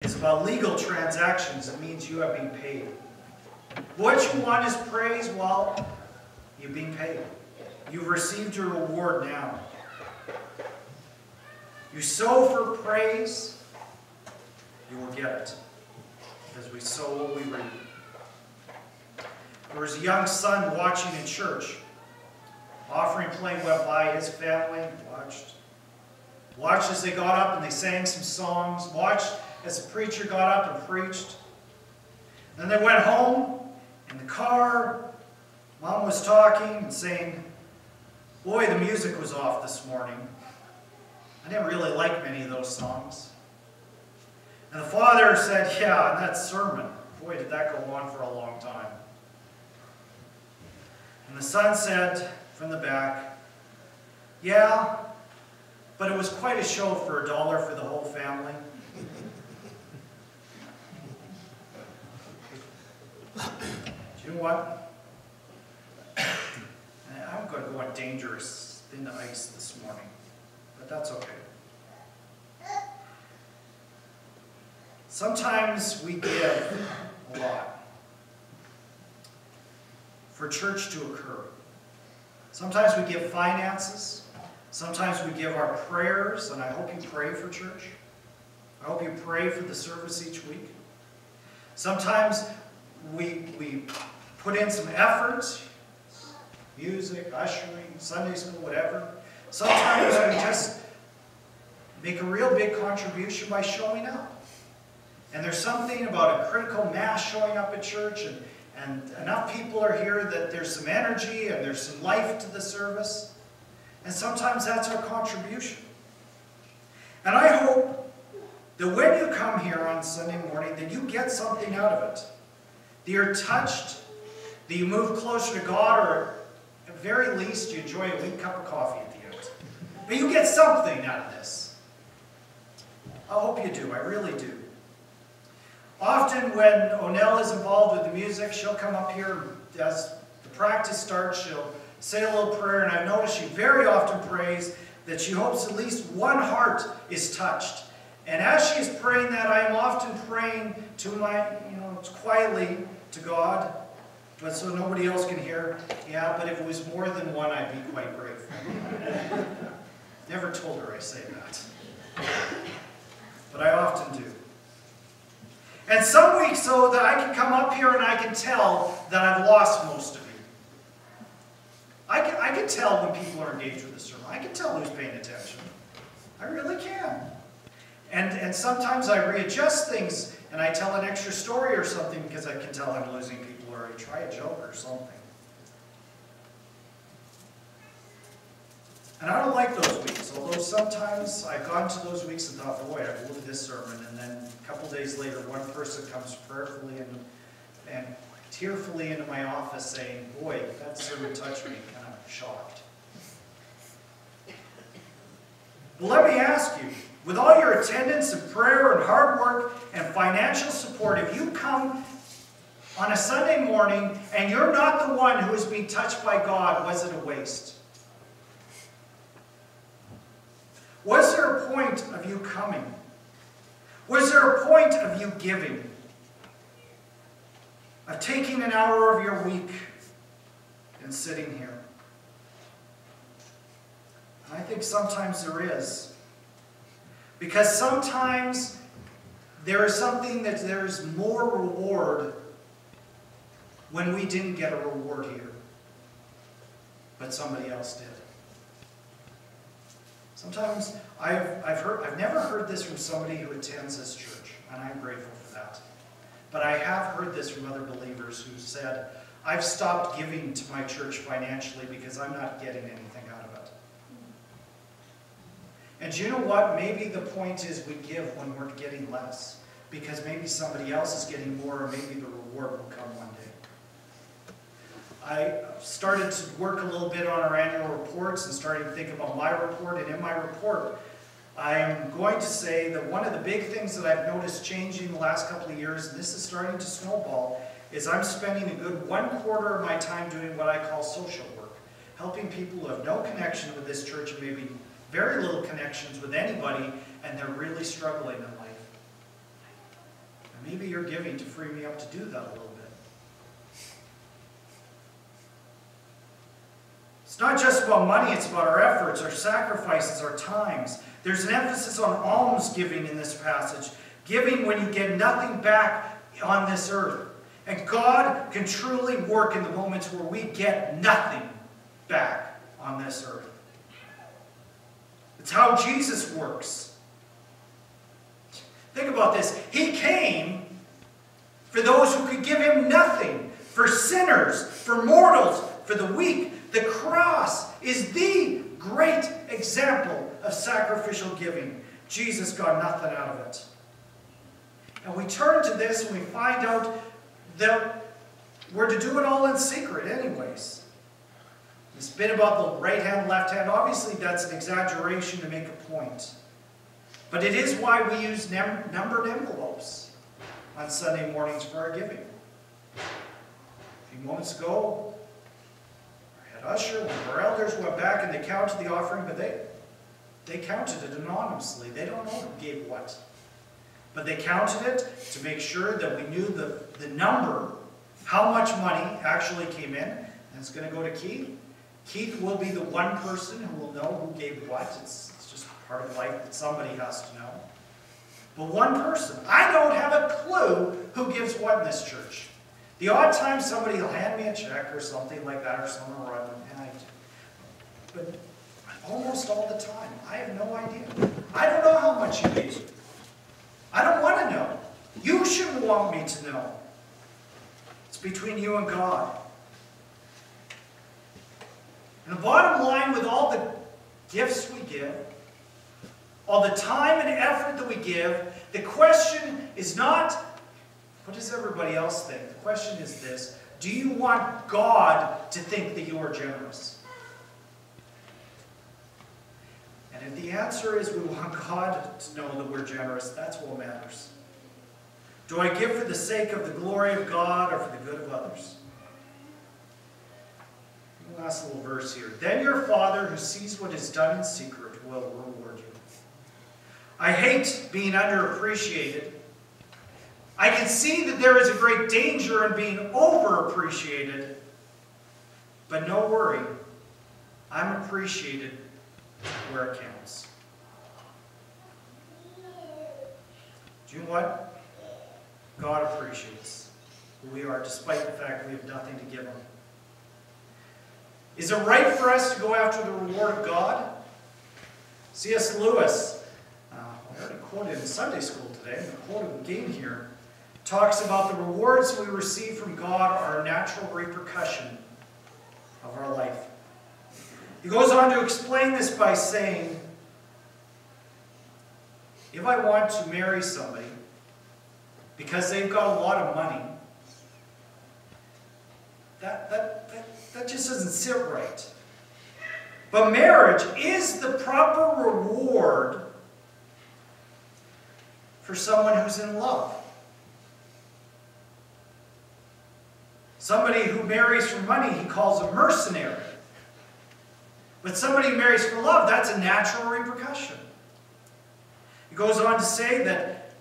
It's about legal transactions. It means you have been paid. What you want is praise. Well, you've been paid. You've received your reward now. You sow for praise, you will get it. Because we sow what we reap. There was a young son watching in church. Offering plate went by, his family watched. Watched as they got up and they sang some songs. Watched as the preacher got up and preached. Then they went home in the car. Mom was talking and saying, "Boy, the music was off this morning. I didn't really like many of those songs." And the father said, "Yeah, and that sermon, boy, did that go on for a long time." And the son said from the back, "Yeah, but it was quite a show for $1 for the whole family." Do you know what? I'm going to go on dangerous thin ice this morning, but that's okay. Sometimes we give a lot for church to occur. Sometimes we give finances. Sometimes we give our prayers, and I hope you pray for church. I hope you pray for the service each week. Sometimes we put in some efforts, music, ushering, Sunday school, whatever. Sometimes we just make a real big contribution by showing up. And there's something about a critical mass showing up at church, and enough people are here that there's some energy and there's some life to the service. And sometimes that's our contribution. And I hope that when you come here on Sunday morning, that you get something out of it. That you're touched, that you move closer to God, or at the very least you enjoy a weak cup of coffee at the end. But you get something out of this. I hope you do. I really do. Often when Onel is involved with the music, she'll come up here as the practice starts. She'll say a little prayer, and I've noticed she very often prays that she hopes at least one heart is touched. And as she is praying that, I am often praying to quietly to God, but so nobody else can hear. Yeah, but if it was more than one, I'd be quite grateful. Never told her I say that. But I often do. And some weeks, so that I can come up here and I can tell that I've lost most of you. I can tell when people are engaged with the sermon. I can tell who's paying attention. I really can. And sometimes I readjust things and I tell an extra story or something because I can tell I'm losing people, or I try a joke or something. And I don't like those weeks, although sometimes I've gone to those weeks and thought, boy, I blew this sermon, and then a couple days later one person comes prayerfully and tearfully into my office saying, boy, that sermon touched me, and I'm shocked. Well, let me ask you, with all your attendance and prayer and hard work and financial support, if you come on a Sunday morning and you're not the one who is being touched by God, was it a waste? Was there a point of you coming? Was there a point of you giving? Of taking an hour of your week and sitting here? I think sometimes there is. Because sometimes there is something that there is more reward when we didn't get a reward here, but somebody else did. Sometimes I've never heard this from somebody who attends this church, and I'm grateful for that. But I have heard this from other believers who said, I've stopped giving to my church financially because I'm not getting anything out of it. And you know what? Maybe the point is we give when we're getting less, because maybe somebody else is getting more, or maybe the reward will come one day. I started to work a little bit on our annual reports and started to think about my report, and in my report I am going to say that one of the big things that I've noticed changing the last couple of years, and this is starting to snowball, is I'm spending a good 1/4 of my time doing what I call social work, helping people who have no connection with this church and maybe very little connections with anybody, and they're really struggling in life. your giving to free me up to do that a little bit. It's not just about money, it's about our efforts, our sacrifices, our times. There's an emphasis on almsgiving in this passage. Giving when you get nothing back on this earth. And God can truly work in the moments where we get nothing back on this earth. It's how Jesus works. Think about this. He came for those who could give him nothing. For sinners, for mortals, for the weak. The cross is the great example of sacrificial giving. Jesus got nothing out of it. And we turn to this and we find out that we're to do it all in secret anyways. This bit about the right hand, left hand, obviously that's an exaggeration to make a point. But it is why we use numbered envelopes on Sunday mornings for our giving. A few moments ago, our head usher, one of our elders went back and they counted the offering, but they counted it anonymously. They don't know who gave what. But they counted it to make sure that we knew the number, how much money actually came in. And it's going to go to Keith. Keith will be the one person who will know who gave what. It's just part of life that somebody has to know. But one person. I don't have a clue who gives what in this church. The odd time somebody will hand me a check or something like that, or someone will run, and I do. But almost all the time, I have no idea. I don't know how much you gave. I don't want to know. You shouldn't want me to know. It's between you and God. And the bottom line with all the gifts we give, all the time and effort that we give, the question is not, what does everybody else think? The question is this: do you want God to think that you are generous? And if the answer is we want God to know that we're generous, that's what matters. Do I give for the sake of the glory of God or for the good of others? Last little verse here. Then your Father who sees what is done in secret will reward you. I hate being underappreciated. I can see that there is a great danger in being overappreciated. But no worry. I'm appreciated where it counts. Do you know what? God appreciates who we are, despite the fact we have nothing to give him. Is it right for us to go after the reward of God? C.S. Lewis, I already quoted in Sunday school today, I'm going to quote him again here, talks about the rewards we receive from God are a natural repercussion of our life. He goes on to explain this by saying, if I want to marry somebody because they've got a lot of money, that just doesn't sit right. But marriage is the proper reward for someone who's in love. Somebody who marries for money, he calls a mercenary. But somebody who marries for love, that's a natural repercussion. He goes on to say that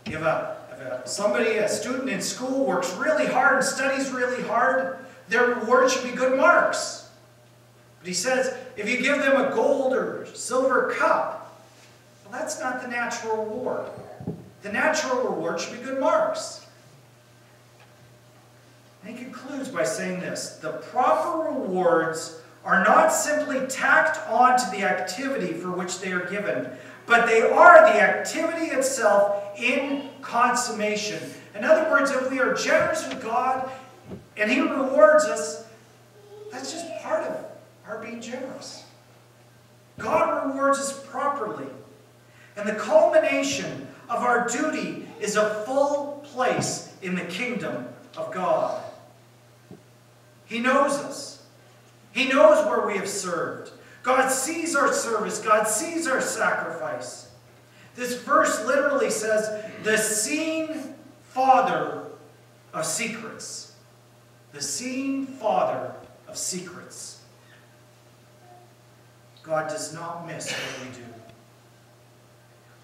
if a student in school works really hard and studies really hard, their reward should be good marks. But he says, if you give them a gold or silver cup, well, that's not the natural reward. The natural reward should be good marks. And he concludes by saying this: the proper rewards are not simply tacked onto the activity for which they are given, but they are the activity itself in consummation. In other words, if we are generous with God and he rewards us, that's just part of our being generous. God rewards us properly. And the culmination of our duty is a full place in the kingdom of God. He knows us. He knows where we have served. God sees our service. God sees our sacrifice. This verse literally says, the seeing Father of secrets. The seeing Father of secrets. God does not miss what we do.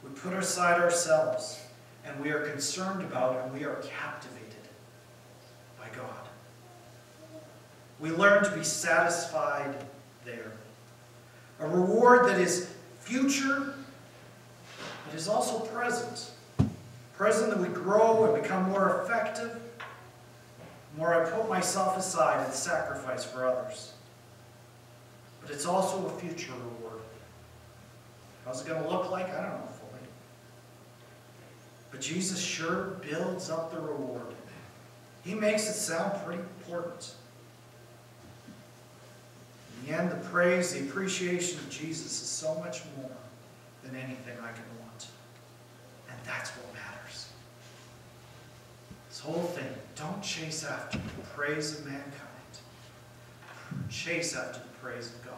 We put aside ourselves. and we are concerned about, and we are captivated by God. We learn to be satisfied there. A reward that is future, but is also present. Present that we grow and become more effective, the more I put myself aside and sacrifice for others. But it's also a future reward. How's it going to look like? I don't know fully. But Jesus sure builds up the reward. He makes it sound pretty important. In the end, the praise, the appreciation of Jesus is so much more than anything I can want. And that's what matters. This whole thing, don't chase after the praise of mankind. Chase after the praise of God.